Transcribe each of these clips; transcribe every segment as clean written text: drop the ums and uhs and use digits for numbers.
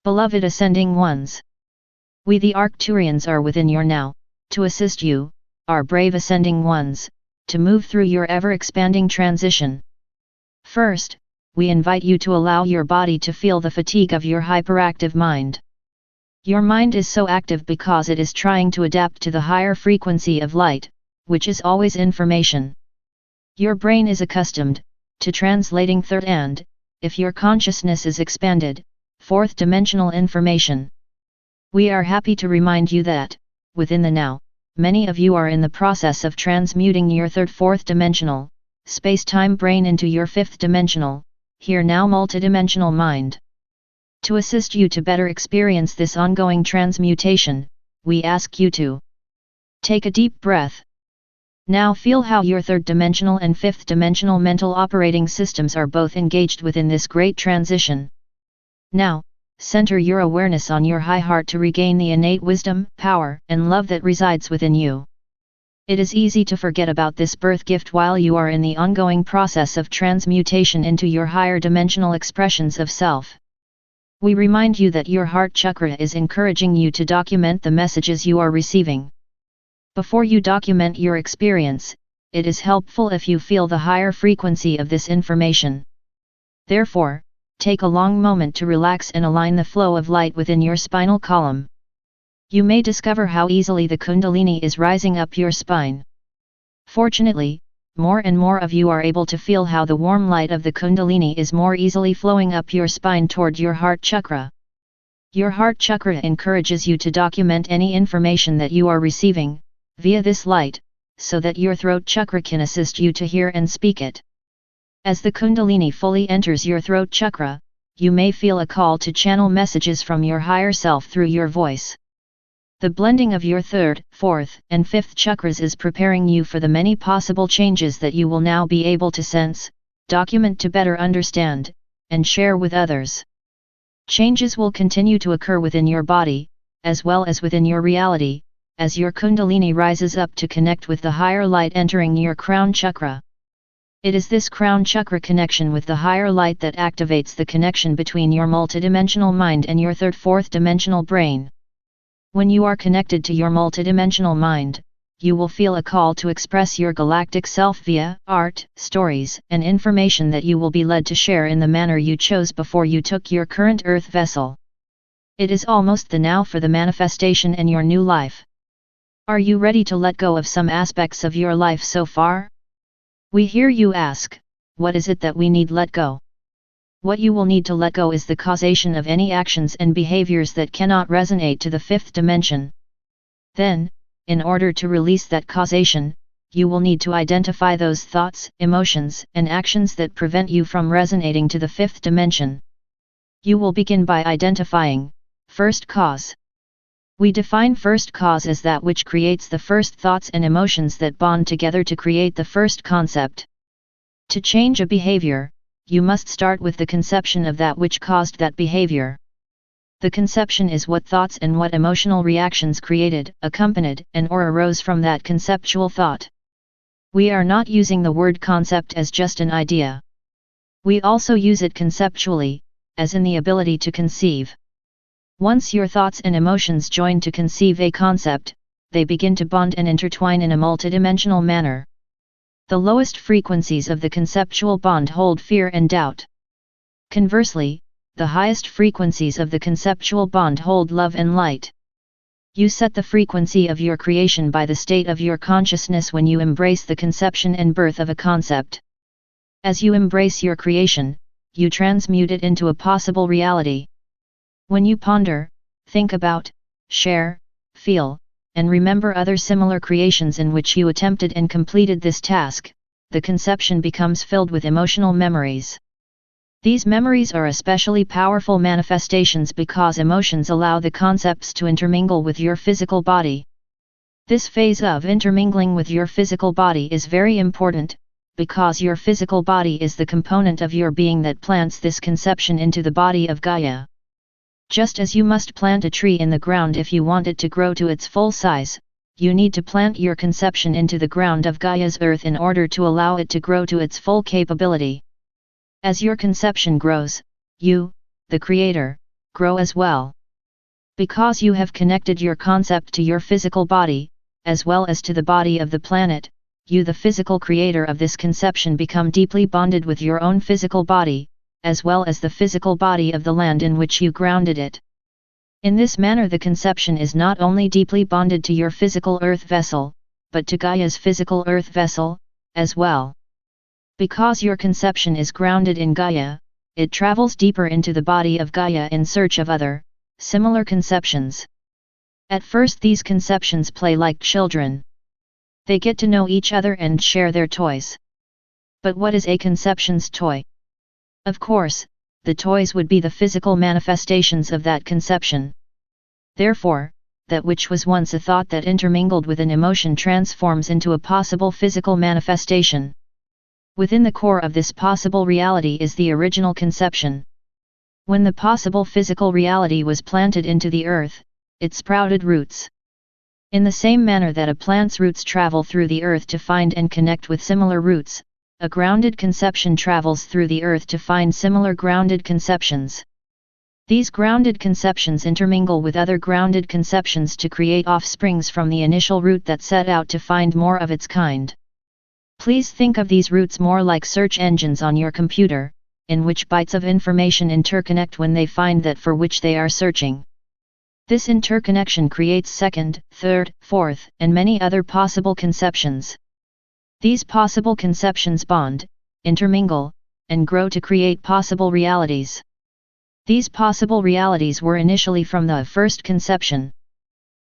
Beloved Ascending Ones, we the Arcturians are within your now, to assist you, our brave Ascending Ones, to move through your ever-expanding transition. First, we invite you to allow your body to feel the fatigue of your hyperactive mind. Your mind is so active because it is trying to adapt to the higher frequency of light, which is always information. Your brain is accustomed to translating third and, if your consciousness is expanded, fourth-dimensional information. We are happy to remind you that, within the now, many of you are in the process of transmuting your third-fourth-dimensional, space-time brain into your fifth-dimensional, here-now multidimensional mind. To assist you to better experience this ongoing transmutation, we ask you to take a deep breath. Now feel how your third-dimensional and fifth-dimensional mental operating systems are both engaged within this great transition. Now, center your awareness on your high heart to regain the innate wisdom, power, and love that resides within you. It is easy to forget about this birth gift while you are in the ongoing process of transmutation into your higher dimensional expressions of self. We remind you that your heart chakra is encouraging you to document the messages you are receiving. Before you document your experience, it is helpful if you feel the higher frequency of this information. Therefore, take a long moment to relax and align the flow of light within your spinal column. You may discover how easily the Kundalini is rising up your spine. Fortunately, more and more of you are able to feel how the warm light of the Kundalini is more easily flowing up your spine toward your heart chakra. Your heart chakra encourages you to document any information that you are receiving, via this light, so that your throat chakra can assist you to hear and speak it. As the Kundalini fully enters your throat chakra, you may feel a call to channel messages from your higher self through your voice. The blending of your third, fourth, and fifth chakras is preparing you for the many possible changes that you will now be able to sense, document to better understand, and share with others. Changes will continue to occur within your body, as well as within your reality, as your Kundalini rises up to connect with the higher light entering your crown chakra. It is this crown chakra connection with the higher light that activates the connection between your multidimensional mind and your third-fourth dimensional brain. When you are connected to your multidimensional mind, you will feel a call to express your galactic self via art, stories, and information that you will be led to share in the manner you chose before you took your current earth vessel. It is almost the now for the manifestation in your new life. Are you ready to let go of some aspects of your life so far? We hear you ask, what is it that we need let go? What you will need to let go is the causation of any actions and behaviors that cannot resonate to the fifth dimension. Then, in order to release that causation, you will need to identify those thoughts, emotions, and actions that prevent you from resonating to the fifth dimension. You will begin by identifying first cause. We define first cause as that which creates the first thoughts and emotions that bond together to create the first concept. To change a behavior, you must start with the conception of that which caused that behavior. The conception is what thoughts and what emotional reactions created, accompanied, and/or arose from that conceptual thought. We are not using the word concept as just an idea. We also use it conceptually, as in the ability to conceive. Once your thoughts and emotions join to conceive a concept, they begin to bond and intertwine in a multidimensional manner. The lowest frequencies of the conceptual bond hold fear and doubt. Conversely, the highest frequencies of the conceptual bond hold love and light. You set the frequency of your creation by the state of your consciousness when you embrace the conception and birth of a concept. As you embrace your creation, you transmute it into a possible reality. When you ponder, think about, share, feel, and remember other similar creations in which you attempted and completed this task, the conception becomes filled with emotional memories. These memories are especially powerful manifestations because emotions allow the concepts to intermingle with your physical body. This phase of intermingling with your physical body is very important, because your physical body is the component of your being that plants this conception into the body of Gaia. Just as you must plant a tree in the ground if you want it to grow to its full size, you need to plant your conception into the ground of Gaia's earth in order to allow it to grow to its full capability. As your conception grows, you, the creator, grow as well. Because you have connected your concept to your physical body, as well as to the body of the planet, you, the physical creator of this conception, become deeply bonded with your own physical body, as well as the physical body of the land in which you grounded it. In this manner the conception is not only deeply bonded to your physical earth vessel, but to Gaia's physical earth vessel, as well. Because your conception is grounded in Gaia, it travels deeper into the body of Gaia in search of other, similar conceptions. At first these conceptions play like children. They get to know each other and share their toys. But what is a conception's toy? Of course, the toys would be the physical manifestations of that conception. Therefore, that which was once a thought that intermingled with an emotion transforms into a possible physical manifestation. Within the core of this possible reality is the original conception. When the possible physical reality was planted into the earth, it sprouted roots. In the same manner that a plant's roots travel through the earth to find and connect with similar roots, a grounded conception travels through the earth to find similar grounded conceptions. These grounded conceptions intermingle with other grounded conceptions to create offsprings from the initial root that set out to find more of its kind. Please think of these roots more like search engines on your computer, in which bytes of information interconnect when they find that for which they are searching. This interconnection creates second, third, fourth, and many other possible conceptions. These possible conceptions bond, intermingle, and grow to create possible realities. These possible realities were initially from the first conception.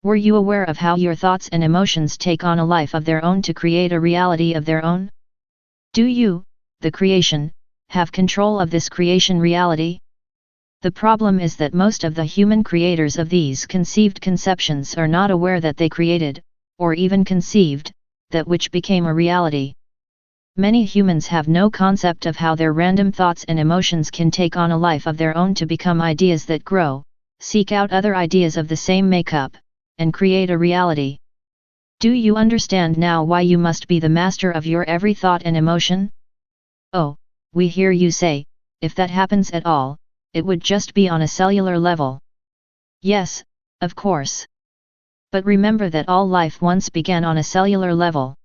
Were you aware of how your thoughts and emotions take on a life of their own to create a reality of their own? Do you, the creation, have control of this creation reality? The problem is that most of the human creators of these conceived conceptions are not aware that they created, or even conceived, that which became a reality. Many humans have no concept of how their random thoughts and emotions can take on a life of their own to become ideas that grow, seek out other ideas of the same makeup, and create a reality. Do you understand now why you must be the master of your every thought and emotion? Oh, we hear you say, if that happens at all, it would just be on a cellular level. Yes, of course. But remember that all life once began on a cellular level.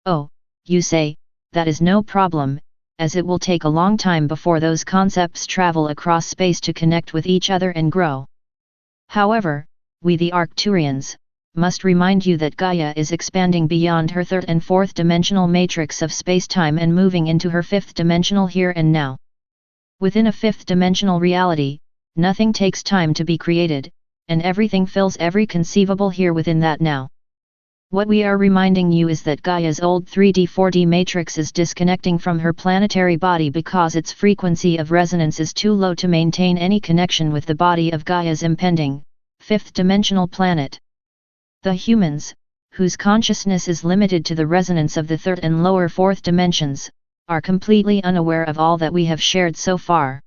Oh, you say, that is no problem, as it will take a long time before those concepts travel across space to connect with each other and grow. However, we the Arcturians, must remind you that Gaia is expanding beyond her third and fourth dimensional matrix of space-time and moving into her fifth dimensional here and now. Within a fifth dimensional reality, nothing takes time to be created, and everything fills every conceivable here within that now. What we are reminding you is that Gaia's old 3D-4D matrix is disconnecting from her planetary body because its frequency of resonance is too low to maintain any connection with the body of Gaia's impending, fifth-dimensional planet. The humans, whose consciousness is limited to the resonance of the third and lower fourth dimensions, are completely unaware of all that we have shared so far.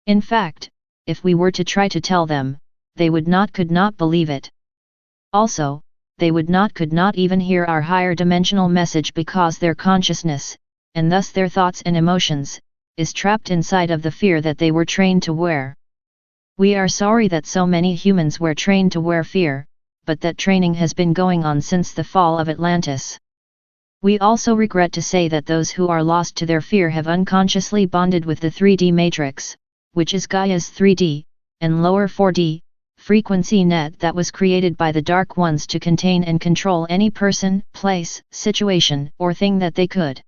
In fact, if we were to try to tell them, they could not believe it. Also, they could not even hear our higher dimensional message because their consciousness, and thus their thoughts and emotions, is trapped inside of the fear that they were trained to wear. We are sorry that so many humans were trained to wear fear, but that training has been going on since the fall of Atlantis. We also regret to say that those who are lost to their fear have unconsciously bonded with the 3D matrix, which is Gaia's 3D, and lower 4D, frequency net that was created by the Dark Ones to contain and control any person, place, situation, or thing that they could.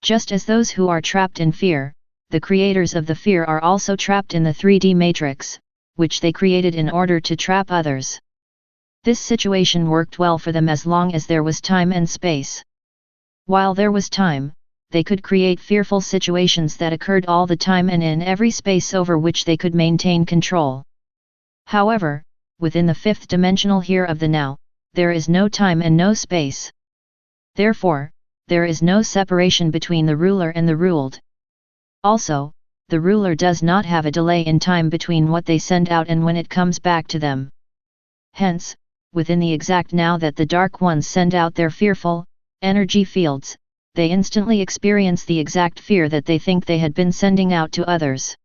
Just as those who are trapped in fear, the creators of the fear are also trapped in the 3D matrix, which they created in order to trap others. This situation worked well for them as long as there was time and space. While there was time, they could create fearful situations that occurred all the time and in every space over which they could maintain control. However, within the fifth dimensional here of the now, there is no time and no space. Therefore, there is no separation between the ruler and the ruled. Also, the ruler does not have a delay in time between what they send out and when it comes back to them. Hence, within the exact now that the Dark Ones send out their fearful energy fields, they instantly experience the exact fear that they think they had been sending out to others.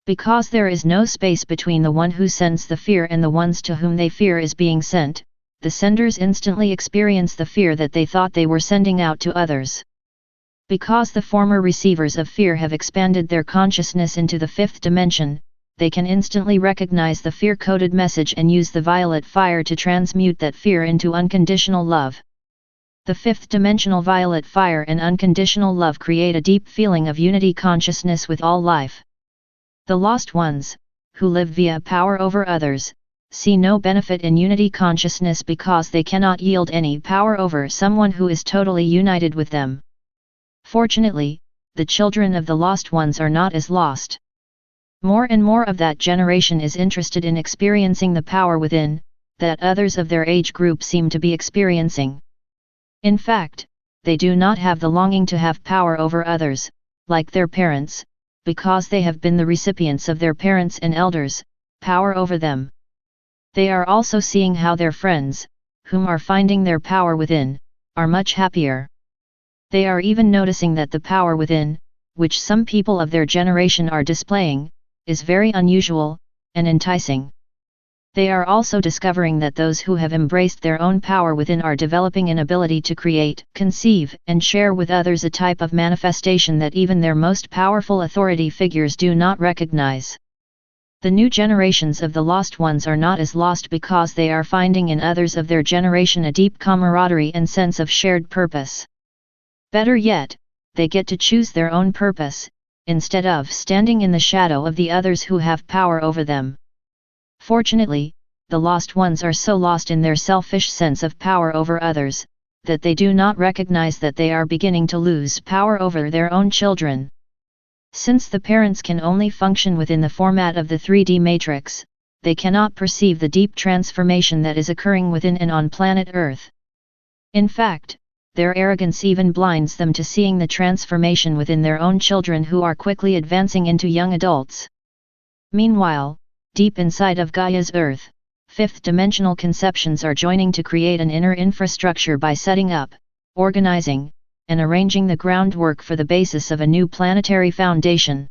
Because there is no space between the one who sends the fear and the ones to whom they fear is being sent, the senders instantly experience the fear that they thought they were sending out to others. Because the former receivers of fear have expanded their consciousness into the fifth dimension, they can instantly recognize the fear-coded message and use the violet fire to transmute that fear into unconditional love. The fifth-dimensional violet fire and unconditional love create a deep feeling of unity consciousness with all life. The lost ones, who live via power over others, see no benefit in unity consciousness because they cannot yield any power over someone who is totally united with them. Fortunately, the children of the lost ones are not as lost. More and more of that generation is interested in experiencing the power within, that others of their age group seem to be experiencing. In fact, they do not have the longing to have power over others, like their parents, because they have been the recipients of their parents and elders' power over them. They are also seeing how their friends, whom are finding their power within, are much happier. They are even noticing that the power within, which some people of their generation are displaying, is very unusual and enticing. They are also discovering that those who have embraced their own power within are developing an ability to create, conceive, and share with others a type of manifestation that even their most powerful authority figures do not recognize. The new generations of the lost ones are not as lost because they are finding in others of their generation a deep camaraderie and sense of shared purpose. Better yet, they get to choose their own purpose, instead of standing in the shadow of the others who have power over them. Fortunately, the lost ones are so lost in their selfish sense of power over others, that they do not recognize that they are beginning to lose power over their own children. Since the parents can only function within the format of the 3D matrix, they cannot perceive the deep transformation that is occurring within and on planet Earth. In fact, their arrogance even blinds them to seeing the transformation within their own children who are quickly advancing into young adults. Meanwhile, deep inside of Gaia's Earth, fifth-dimensional conceptions are joining to create an inner infrastructure by setting up, organizing, and arranging the groundwork for the basis of a new planetary foundation.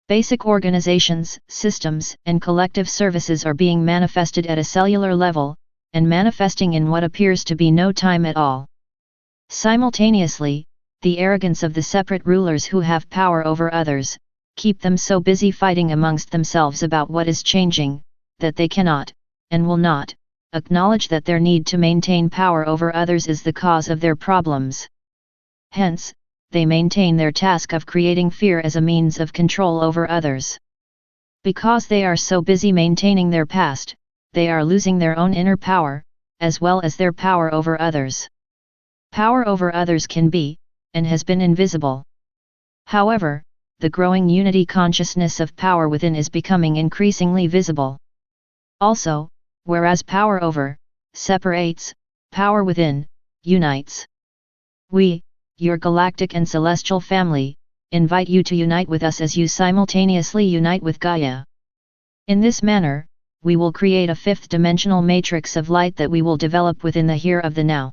Basic organizations, systems, and collective services are being manifested at a cellular level, and manifesting in what appears to be no time at all. Simultaneously, the arrogance of the separate rulers who have power over others, keep them so busy fighting amongst themselves about what is changing, that they cannot, and will not, acknowledge that their need to maintain power over others is the cause of their problems. Hence, they maintain their task of creating fear as a means of control over others. Because they are so busy maintaining their past, they are losing their own inner power, as well as their power over others. Power over others can be, and has been invisible. However, the growing unity consciousness of power within is becoming increasingly visible. Also, whereas power over separates, power within unites. We, your galactic and celestial family, invite you to unite with us as you simultaneously unite with Gaia. In this manner, we will create a fifth-dimensional matrix of light that we will develop within the here of the now.